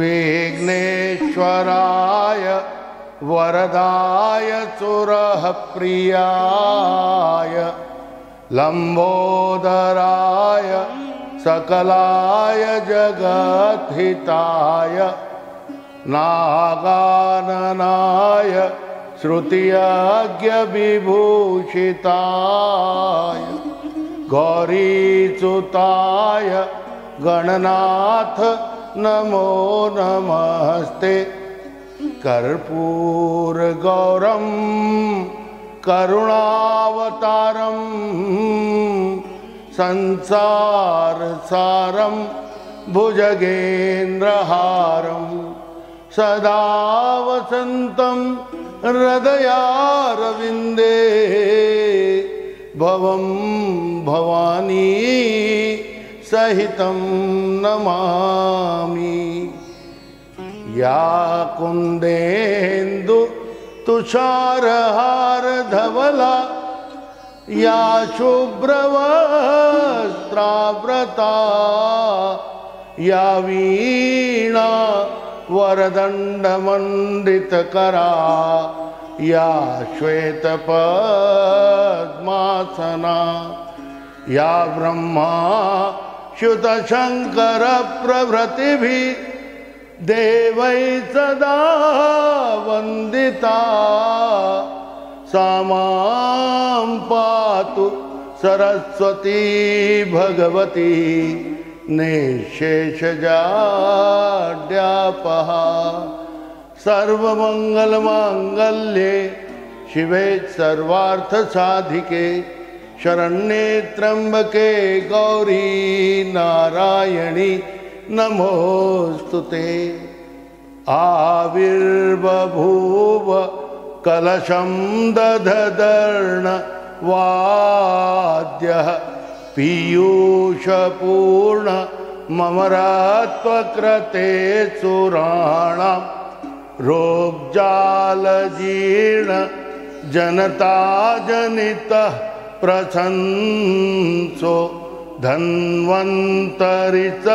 विघ्नेश्वराय वरदाय सुरः प्रियाय लंबोदराय सकलाय जगद्हिताय नागाननाय श्रुतियज्ञविभूषिताय गौरीसुताय गणनाथ नमो नमस्ते। कर्पूरगौरं करुणावतारं संसारसारं भुजगेन्द्रहारं सदा वसन्तं हृदयारविन्दे भवं भवानी सहितं नमामि। या कुन्देन्दु तुषारहार धवला या शुभ्रवस्त्राव्रता या वीणा वरदण्डमण्डितकरा या श्वेतपद्मासना या ब्रह्मा च्युतशङ्कर प्रभृतिभिः देवै सदा वन्दिता सा मां पातु सरस्वती भगवती निःशेषजाड्यापहा। सर्वमङ्गलमाङ्गल्ये शिवे सर्वार्थसाधिके शरण्ये त्र्यम्बके गौरी नारायणी नमोस्तुते। आविर्बभूव कलशं दधदर्ण वाद्यः पीयूषपूर्ण ममरात्वकृते सुराणां रोगजालजीर्ण जनताजनितः प्रशंसो धन्वन्तरिच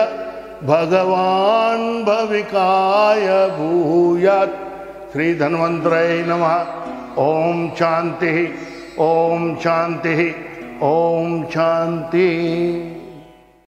भगवान् भविकाय भूयात्। श्री धन्वन्तराय नमः। ओम शांति, ओम शांति, ओम शांति।